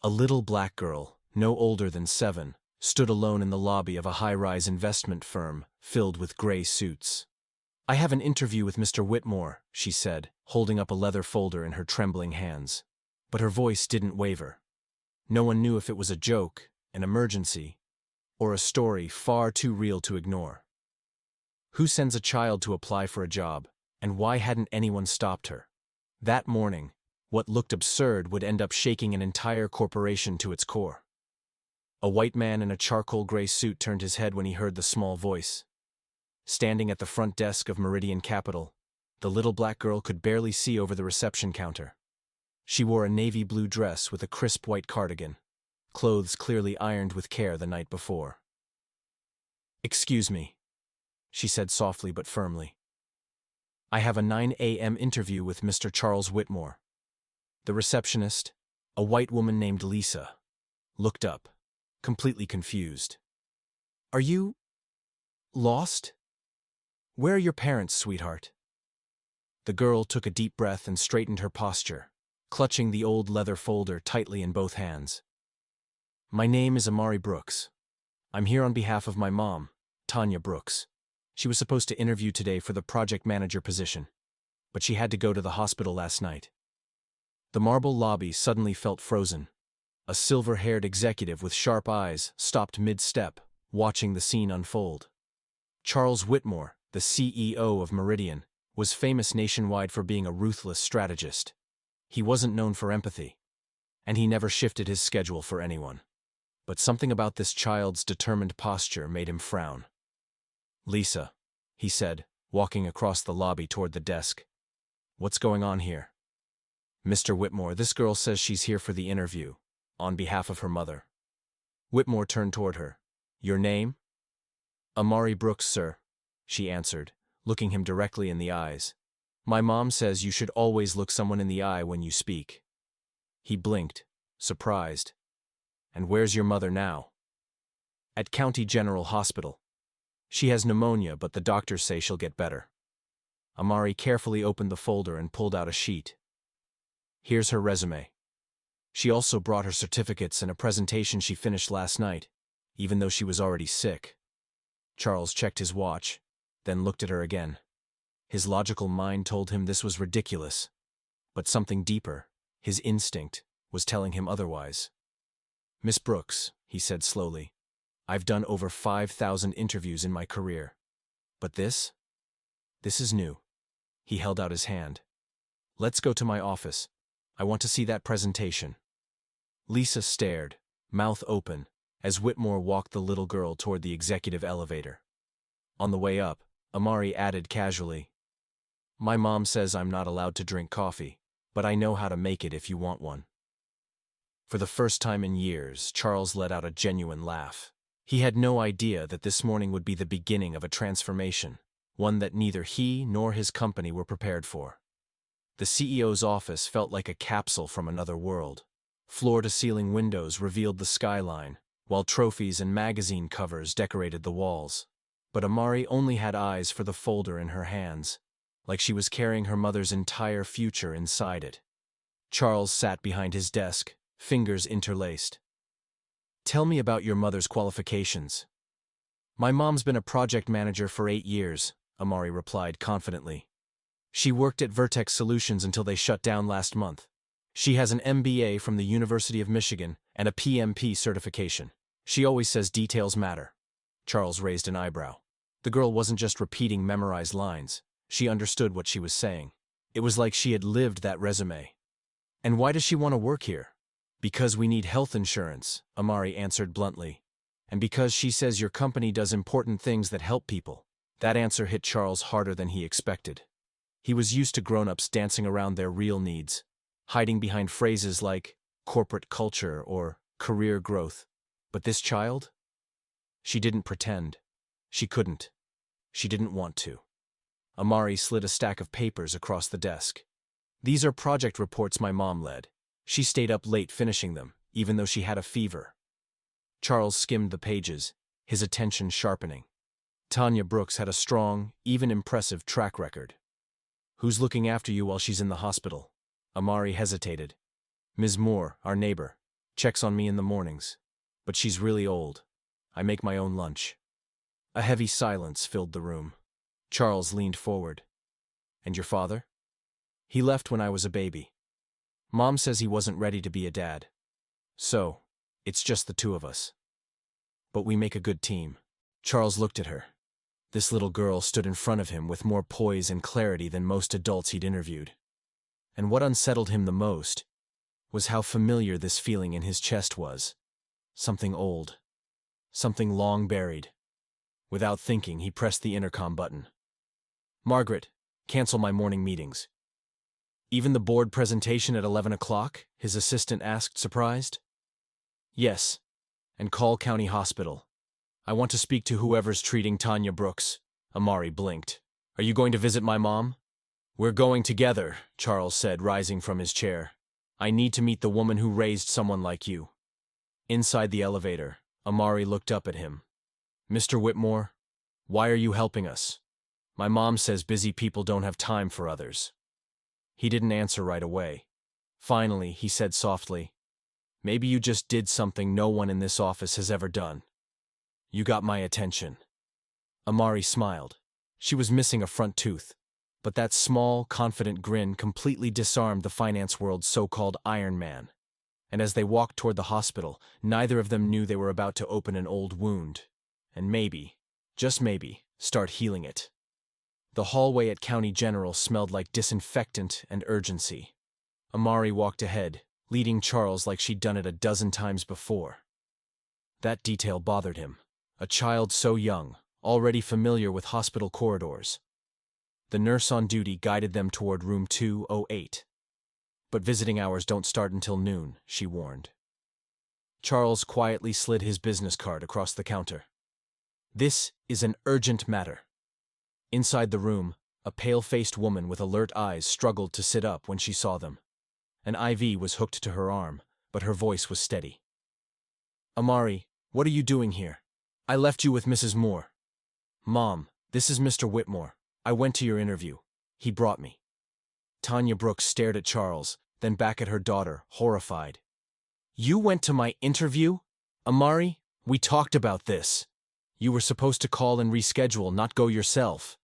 A little black girl, no older than 7, stood alone in the lobby of a high-rise investment firm filled with gray suits. "I have an interview with Mr. Whitmore," she said, holding up a leather folder in her trembling hands. But her voice didn't waver. No one knew if it was a joke, an emergency, or a story far too real to ignore. Who sends a child to apply for a job, and why hadn't anyone stopped her? That morning, what looked absurd would end up shaking an entire corporation to its core. A white man in a charcoal gray suit turned his head when he heard the small voice. Standing at the front desk of Meridian Capital, the little black girl could barely see over the reception counter. She wore a navy blue dress with a crisp white cardigan, clothes clearly ironed with care the night before. "Excuse me," she said softly but firmly. "I have a 9 a.m. interview with Mr. Charles Whitmore." The receptionist, a white woman named Lisa, looked up, completely confused. "Are you lost? Where are your parents, sweetheart?" The girl took a deep breath and straightened her posture, clutching the old leather folder tightly in both hands. "My name is Amari Brooks. I'm here on behalf of my mom, Tanya Brooks. She was supposed to interview today for the project manager position, but she had to go to the hospital last night." The marble lobby suddenly felt frozen. A silver-haired executive with sharp eyes stopped mid-step, watching the scene unfold. Charles Whitmore, the CEO of Meridian, was famous nationwide for being a ruthless strategist. He wasn't known for empathy, and he never shifted his schedule for anyone. But something about this child's determined posture made him frown. "Lisa," he said, walking across the lobby toward the desk. "What's going on here?" "Mr. Whitmore, this girl says she's here for the interview, on behalf of her mother." Whitmore turned toward her. "Your name?" "Amari Brooks, sir," she answered, looking him directly in the eyes. "My mom says you should always look someone in the eye when you speak." He blinked, surprised. "And where's your mother now?" "At County General Hospital. She has pneumonia, but the doctors say she'll get better." Amari carefully opened the folder and pulled out a sheet. "Here's her resume. She also brought her certificates and a presentation she finished last night, even though she was already sick." Charles checked his watch, then looked at her again. His logical mind told him this was ridiculous, but something deeper, his instinct, was telling him otherwise. "Miss Brooks," he said slowly, "I've done over 5,000 interviews in my career. But this is new." He held out his hand. "Let's go to my office. I want to see that presentation." Lisa stared, mouth open, as Whitmore walked the little girl toward the executive elevator. On the way up, Amari added casually, "My mom says I'm not allowed to drink coffee, but I know how to make it if you want one." For the first time in years, Charles let out a genuine laugh. He had no idea that this morning would be the beginning of a transformation, one that neither he nor his company were prepared for. The CEO's office felt like a capsule from another world. Floor-to-ceiling windows revealed the skyline, while trophies and magazine covers decorated the walls. But Amari only had eyes for the folder in her hands, like she was carrying her mother's entire future inside it. Charles sat behind his desk, fingers interlaced. "Tell me about your mother's qualifications." "My mom's been a project manager for 8 years, Amari replied confidently. "She worked at Vertex Solutions until they shut down last month. She has an MBA from the University of Michigan and a PMP certification. She always says details matter." Charles raised an eyebrow. The girl wasn't just repeating memorized lines. She understood what she was saying. It was like she had lived that resume. "And why does she want to work here?" "Because we need health insurance," Amari answered bluntly. "And because she says your company does important things that help people." That answer hit Charles harder than he expected. He was used to grown-ups dancing around their real needs, hiding behind phrases like corporate culture or career growth. But this child? She didn't pretend. She couldn't. She didn't want to. Amari slid a stack of papers across the desk. "These are project reports my mom led. She stayed up late finishing them, even though she had a fever." Charles skimmed the pages, his attention sharpening. Tanya Brooks had a strong, even impressive track record. "Who's looking after you while she's in the hospital?" Amari hesitated. "Ms. Moore, our neighbor. checks on me in the mornings. But she's really old. I make my own lunch. A heavy silence filled the room. Charles leaned forward. And your father? He left when I was a baby. Mom says he wasn't ready to be a dad. So, it's just the two of us. But we make a good team. Charles looked at her. This little girl stood in front of him with more poise and clarity than most adults he'd interviewed. And what unsettled him the most was how familiar this feeling in his chest was. Something old. Something long buried. Without thinking, he pressed the intercom button. Margaret, cancel my morning meetings. Even the board presentation at 11 o'clock? His assistant asked, surprised. Yes, and call County Hospital. I want to speak to whoever's treating Tanya Brooks. Amari blinked. Are you going to visit my mom? We're going together, Charles said, rising from his chair. I need to meet the woman who raised someone like you. Inside the elevator, Amari looked up at him. Mr. Whitmore, why are you helping us? My mom says busy people don't have time for others. He didn't answer right away. Finally, he said softly, maybe you just did something no one in this office has ever done. You got my attention. Amari smiled. She was missing a front tooth, but that small, confident grin completely disarmed the finance world's so-called Iron Man. And as they walked toward the hospital, neither of them knew they were about to open an old wound. And maybe, just maybe, start healing it. The hallway at County General smelled like disinfectant and urgency. Amari walked ahead, leading Charles like she'd done it a dozen times before. That detail bothered him. A child so young, already familiar with hospital corridors. The nurse on duty guided them toward room 208. But visiting hours don't start until noon, she warned. Charles quietly slid his business card across the counter. This is an urgent matter. Inside the room, a pale-faced woman with alert eyes struggled to sit up when she saw them. An IV was hooked to her arm, but her voice was steady. Amari, what are you doing here? I left you with Mrs. Moore. Mom, this is Mr. Whitmore. I went to your interview. He brought me. Tanya Brooks stared at Charles, then back at her daughter, horrified. You went to my interview? Amari, we talked about this. You were supposed to call and reschedule, not go yourself.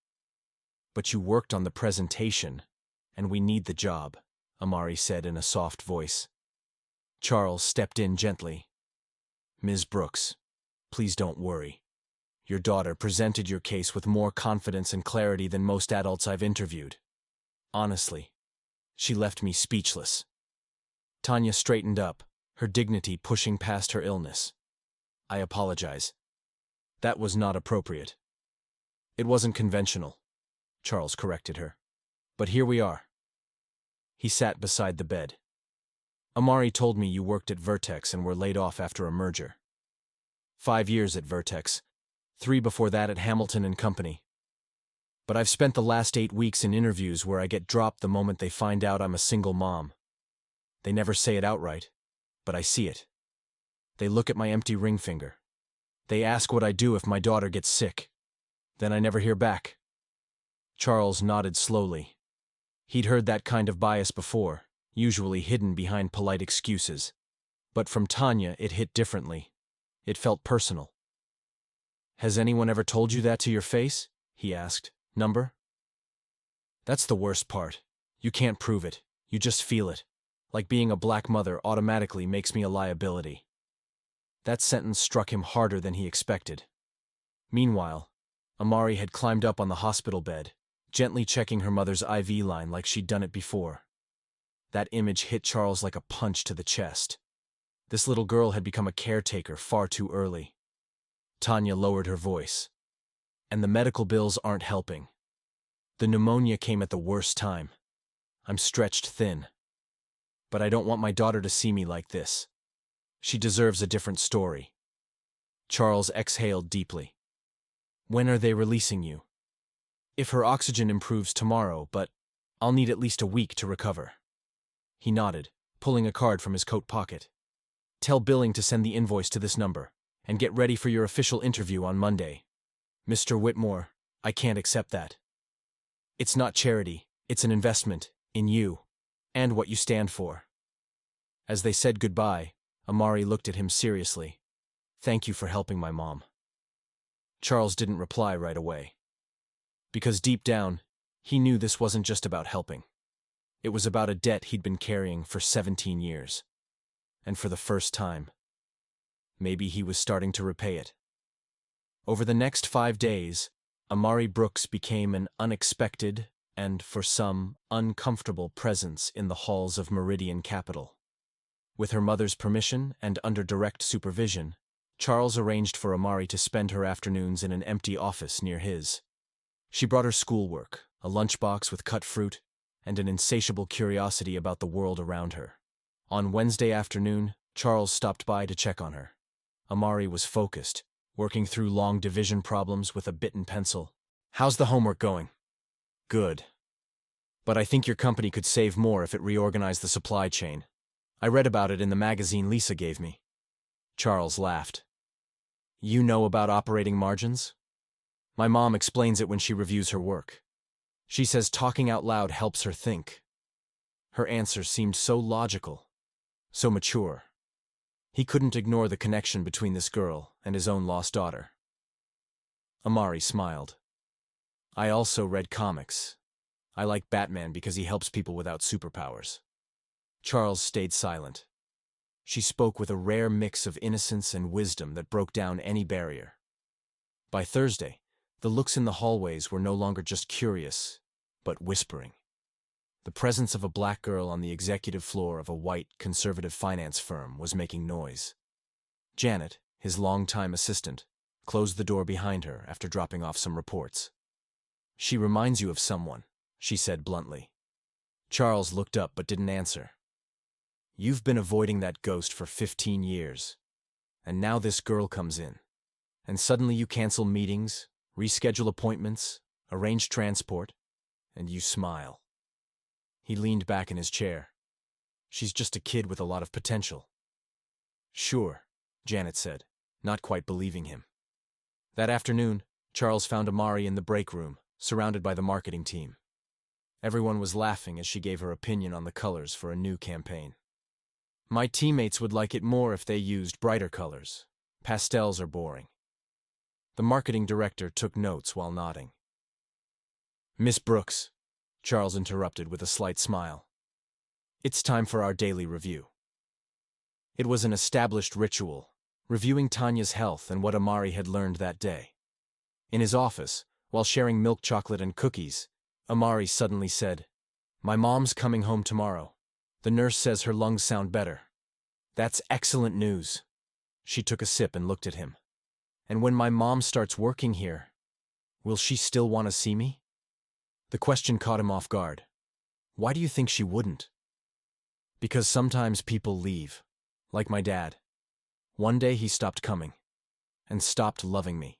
But you worked on the presentation, and we need the job, Amari said in a soft voice. Charles stepped in gently. Ms. Brooks, please don't worry. Your daughter presented your case with more confidence and clarity than most adults I've interviewed. Honestly, she left me speechless. Tanya straightened up, her dignity pushing past her illness. I apologize. That was not appropriate. It wasn't conventional, Charles corrected her. But here we are. He sat beside the bed. Amari told me you worked at Vertex and were laid off after a merger. 5 years at Vertex, 3 before that at Hamilton and Company. But I've spent the last 8 weeks in interviews where I get dropped the moment they find out I'm a single mom. They never say it outright, but I see it. They look at my empty ring finger. They ask what I do if my daughter gets sick. Then I never hear back. Charles nodded slowly. He'd heard that kind of bias before, usually hidden behind polite excuses. But from Tanya, it hit differently. It felt personal. Has anyone ever told you that to your face? He asked. Number? That's the worst part. You can't prove it. You just feel it. Like being a black mother automatically makes me a liability. That sentence struck him harder than he expected. Meanwhile, Amari had climbed up on the hospital bed, gently checking her mother's IV line like she'd done it before. That image hit Charles like a punch to the chest. This little girl had become a caretaker far too early. Tanya lowered her voice. And the medical bills aren't helping. The pneumonia came at the worst time. I'm stretched thin. But I don't want my daughter to see me like this. She deserves a different story. Charles exhaled deeply. When are they releasing you? If her oxygen improves tomorrow, but I'll need at least a week to recover. He nodded, pulling a card from his coat pocket. Tell billing to send the invoice to this number, and get ready for your official interview on Monday. Mr. Whitmore, I can't accept that. It's not charity, it's an investment, in you, and what you stand for. As they said goodbye, Amari looked at him seriously. Thank you for helping my mom. Charles didn't reply right away. Because deep down, he knew this wasn't just about helping. It was about a debt he'd been carrying for 17 years. And for the first time, maybe he was starting to repay it. Over the next 5 days, Amari Brooks became an unexpected and, for some, uncomfortable presence in the halls of Meridian Capital. With her mother's permission and under direct supervision, Charles arranged for Amari to spend her afternoons in an empty office near his. She brought her schoolwork, a lunchbox with cut fruit, and an insatiable curiosity about the world around her. On Wednesday afternoon, Charles stopped by to check on her. Amari was focused, working through long division problems with a bitten pencil. How's the homework going? Good. But I think your company could save more if it reorganized the supply chain. I read about it in the magazine Lisa gave me. Charles laughed. You know about operating margins? My mom explains it when she reviews her work. She says talking out loud helps her think. Her answer seemed so logical, so mature. He couldn't ignore the connection between this girl and his own lost daughter. Amari smiled. I also read comics. I like Batman because he helps people without superpowers. Charles stayed silent. She spoke with a rare mix of innocence and wisdom that broke down any barrier. By Thursday, the looks in the hallways were no longer just curious, but whispering. The presence of a black girl on the executive floor of a white, conservative finance firm was making noise. Janet, his longtime assistant, closed the door behind her after dropping off some reports. She reminds you of someone, she said bluntly. Charles looked up but didn't answer. You've been avoiding that ghost for 15 years. And now this girl comes in. And suddenly you cancel meetings, reschedule appointments, arrange transport, and you smile. He leaned back in his chair. She's just a kid with a lot of potential. Sure, Janet said, not quite believing him. That afternoon, Charles found Amari in the break room, surrounded by the marketing team. Everyone was laughing as she gave her opinion on the colors for a new campaign. My teammates would like it more if they used brighter colors. Pastels are boring. The marketing director took notes while nodding. Miss Brooks, Charles interrupted with a slight smile. It's time for our daily review. It was an established ritual, reviewing Tanya's health and what Amari had learned that day. In his office, while sharing milk chocolate and cookies, Amari suddenly said, My mom's coming home tomorrow. The nurse says her lungs sound better. That's excellent news. She took a sip and looked at him. And when my mom starts working here, will she still want to see me? The question caught him off guard. Why do you think she wouldn't? Because sometimes people leave, like my dad. One day he stopped coming, and stopped loving me.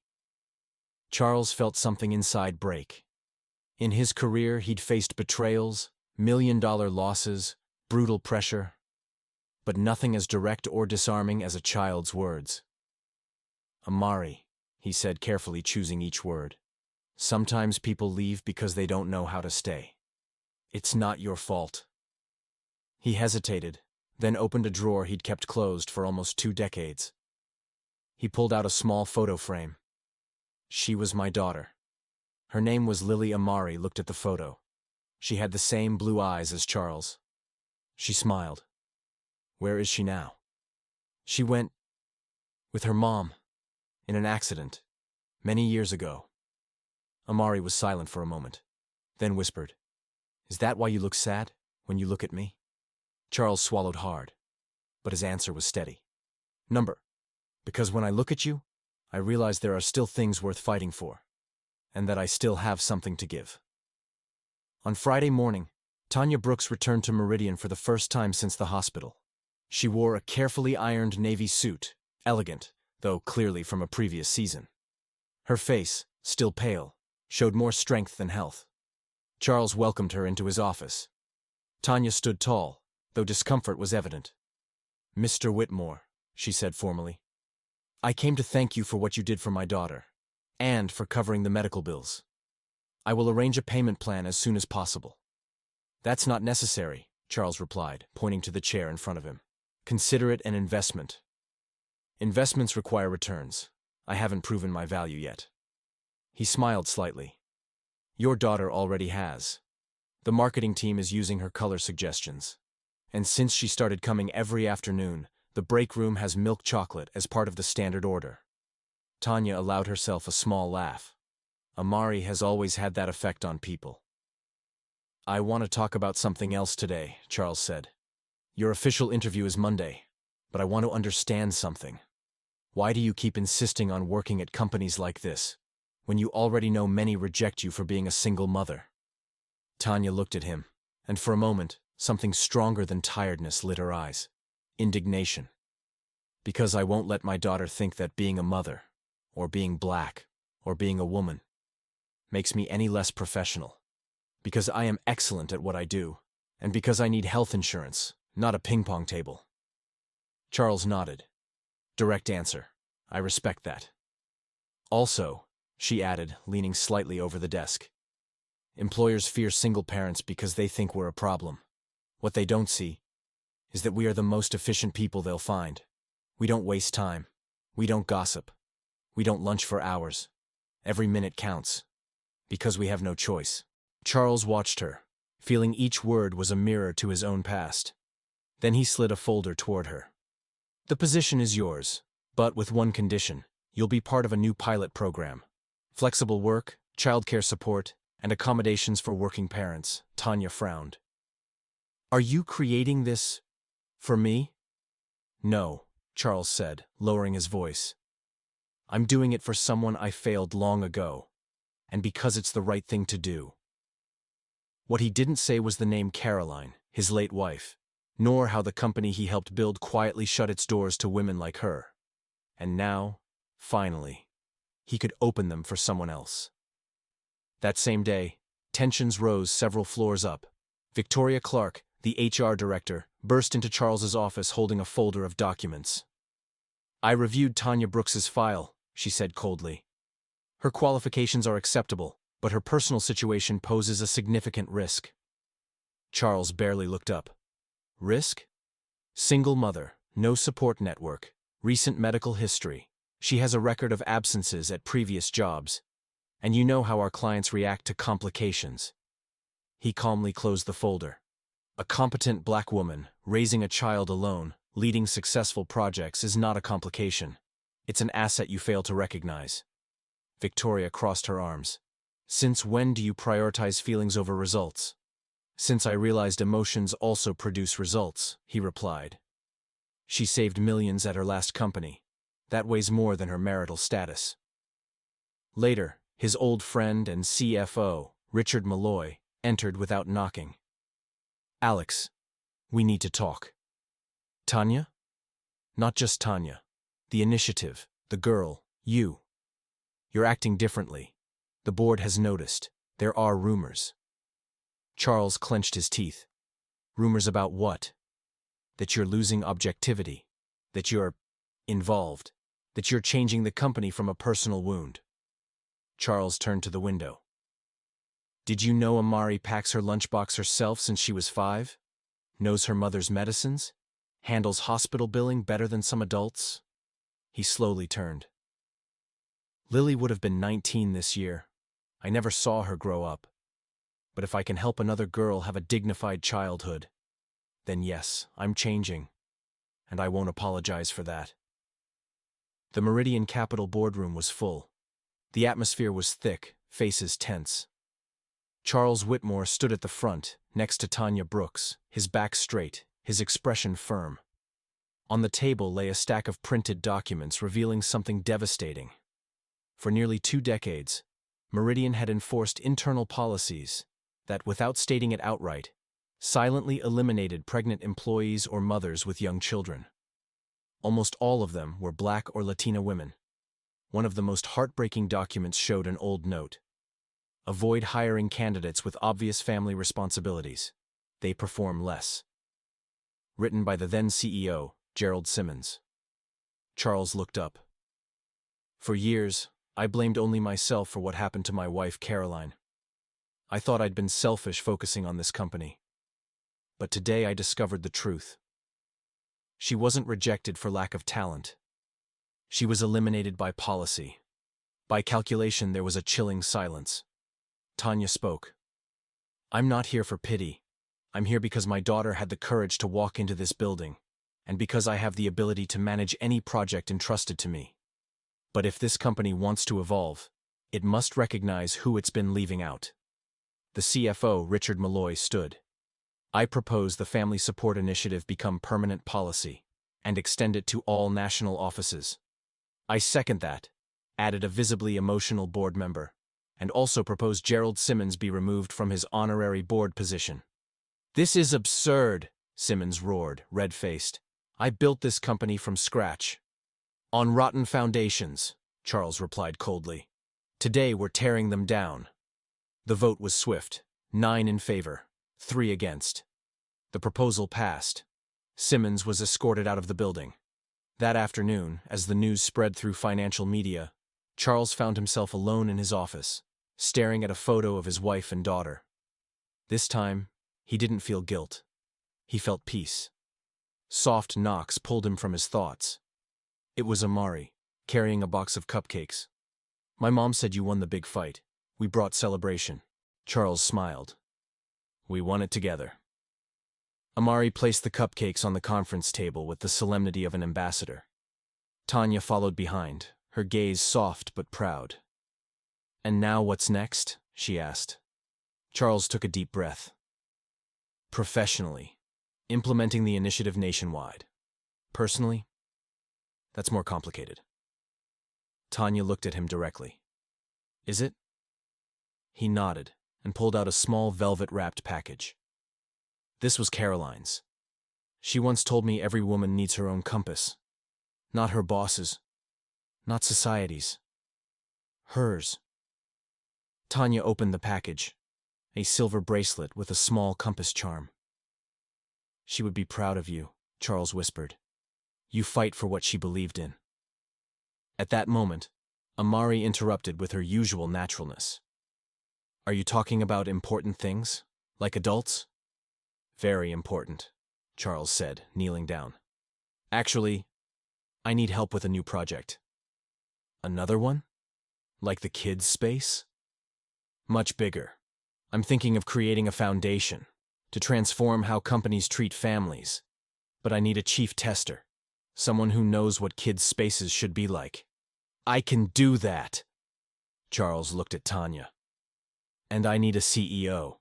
Charles felt something inside break. In his career, he'd faced betrayals, million-dollar losses, brutal pressure, but nothing as direct or disarming as a child's words. Amari, he said, carefully choosing each word. Sometimes people leave because they don't know how to stay. It's not your fault. He hesitated, then opened a drawer he'd kept closed for almost 2 decades. He pulled out a small photo frame. She was my daughter. Her name was Lily. Amari looked at the photo. She had the same blue eyes as Charles. She smiled. Where is she now? She went with her mom in an accident many years ago. Amari was silent for a moment, then whispered, Is that why you look sad when you look at me? Charles swallowed hard, but his answer was steady. Because when I look at you, I realize there are still things worth fighting for, and that I still have something to give. On Friday morning, Tanya Brooks returned to Meridian for the first time since the hospital. She wore a carefully ironed navy suit, elegant, though clearly from a previous season. Her face, still pale, showed more strength than health. Charles welcomed her into his office. Tanya stood tall, though discomfort was evident. Mr. Whitmore, she said formally, I came to thank you for what you did for my daughter, and for covering the medical bills. I will arrange a payment plan as soon as possible. That's not necessary, Charles replied, pointing to the chair in front of him. Consider it an investment. Investments require returns. I haven't proven my value yet. He smiled slightly. Your daughter already has. The marketing team is using her color suggestions. And since she started coming every afternoon, the break room has milk chocolate as part of the standard order. Tanya allowed herself a small laugh. Amari has always had that effect on people. I want to talk about something else today, Charles said. Your official interview is Monday, but I want to understand something. Why do you keep insisting on working at companies like this, when you already know many reject you for being a single mother? Tanya looked at him, and for a moment, something stronger than tiredness lit her eyes. Indignation. Because I won't let my daughter think that being a mother, or being black, or being a woman, makes me any less professional. Because I am excellent at what I do, and because I need health insurance, not a ping-pong table. Charles nodded. Direct answer. I respect that. Also, she added, leaning slightly over the desk, employers fear single parents because they think we're a problem. What they don't see is that we are the most efficient people they'll find. We don't waste time. We don't gossip. We don't lunch for hours. Every minute counts. Because we have no choice. Charles watched her, feeling each word was a mirror to his own past. Then he slid a folder toward her. The position is yours, but with one condition. You'll be part of a new pilot program. Flexible work, childcare support, and accommodations for working parents. Tanya frowned. Are you creating this for me? No, Charles said, lowering his voice. I'm doing it for someone I failed long ago, and because it's the right thing to do. What he didn't say was the name Caroline, his late wife, nor how the company he helped build quietly shut its doors to women like her. And now, finally, he could open them for someone else. That same day, tensions rose several floors up. Victoria Clark, the HR director, burst into Charles's office holding a folder of documents. I reviewed Tanya Brooks's file, she said coldly. Her qualifications are acceptable, but her personal situation poses a significant risk. Charles barely looked up. Risk? Single mother, no support network, recent medical history. She has a record of absences at previous jobs. And you know how our clients react to complications. He calmly closed the folder. A competent black woman, raising a child alone, leading successful projects is not a complication. It's an asset you fail to recognize. Victoria crossed her arms. Since when do you prioritize feelings over results? Since I realized emotions also produce results, he replied. She saved millions at her last company. That weighs more than her marital status. Later, his old friend and CFO, Richard Malloy, entered without knocking. Alex, we need to talk. Tanya? Not just Tanya. The initiative, the girl, you. You're acting differently. The board has noticed. There are rumors. Charles clenched his teeth. Rumors about what? That you're losing objectivity. That you're involved. That you're changing the company from a personal wound. Charles turned to the window. Did you know Amari packs her lunchbox herself since she was 5? Knows her mother's medicines? Handles hospital billing better than some adults? He slowly turned. Lily would have been 19 this year. I never saw her grow up. But if I can help another girl have a dignified childhood, then yes, I'm changing. And I won't apologize for that. The Meridian Capital boardroom was full. The atmosphere was thick, faces tense. Charles Whitmore stood at the front, next to Tanya Brooks, his back straight, his expression firm. On the table lay a stack of printed documents revealing something devastating. For nearly 2 decades, Meridian had enforced internal policies that, without stating it outright, silently eliminated pregnant employees or mothers with young children. Almost all of them were Black or Latina women. One of the most heartbreaking documents showed an old note. Avoid hiring candidates with obvious family responsibilities. They perform less. Written by the then CEO, Gerald Simmons. Charles looked up. For years, I blamed only myself for what happened to my wife, Caroline. I thought I'd been selfish focusing on this company. But today I discovered the truth. She wasn't rejected for lack of talent. She was eliminated by policy. By calculation, there was a chilling silence. Tanya spoke. I'm not here for pity. I'm here because my daughter had the courage to walk into this building, and because I have the ability to manage any project entrusted to me. But if this company wants to evolve, it must recognize who it's been leaving out. The CFO, Richard Malloy, stood. I propose the Family Support Initiative become permanent policy, and extend it to all national offices. I second that, added a visibly emotional board member, and also propose Gerald Simmons be removed from his honorary board position. This is absurd, Simmons roared, red-faced. I built this company from scratch. On rotten foundations, Charles replied coldly. Today we're tearing them down. The vote was swift, 9 in favor, 3 against. The proposal passed. Simmons was escorted out of the building. That afternoon, as the news spread through financial media, Charles found himself alone in his office, staring at a photo of his wife and daughter. This time, he didn't feel guilt. He felt peace. Soft knocks pulled him from his thoughts. It was Amari, carrying a box of cupcakes. My mom said you won the big fight. We brought celebration. Charles smiled. We won it together. Amari placed the cupcakes on the conference table with the solemnity of an ambassador. Tanya followed behind, her gaze soft but proud. And now what's next? She asked. Charles took a deep breath. Professionally, implementing the initiative nationwide. Personally, that's more complicated. Tanya looked at him directly. Is it? He nodded and pulled out a small velvet-wrapped package. This was Caroline's. She once told me every woman needs her own compass. Not her boss's. Not society's. Hers. Tanya opened the package, a silver bracelet with a small compass charm. She would be proud of you, Charles whispered. You fight for what she believed in. At that moment, Amari interrupted with her usual naturalness. Are you talking about important things, like adults? Very important, Charles said, kneeling down. Actually, I need help with a new project. Another one? Like the kids' space? Much bigger. I'm thinking of creating a foundation to transform how companies treat families. But I need a chief tester, someone who knows what kids' spaces should be like. I can do that. Charles looked at Tanya. And I need a CEO.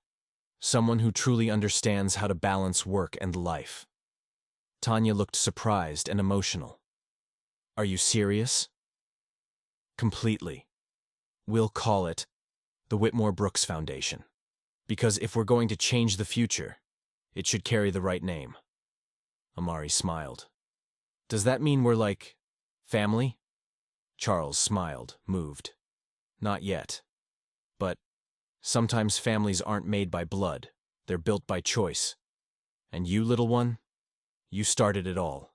Someone who truly understands how to balance work and life. Tanya looked surprised and emotional. Are you serious? Completely. We'll call it the Whitmore Brooks Foundation. Because if we're going to change the future, it should carry the right name. Amari smiled. Does that mean we're like family? Charles smiled, moved. Not yet. But sometimes families aren't made by blood, they're built by choice. And you, little one, you started it all.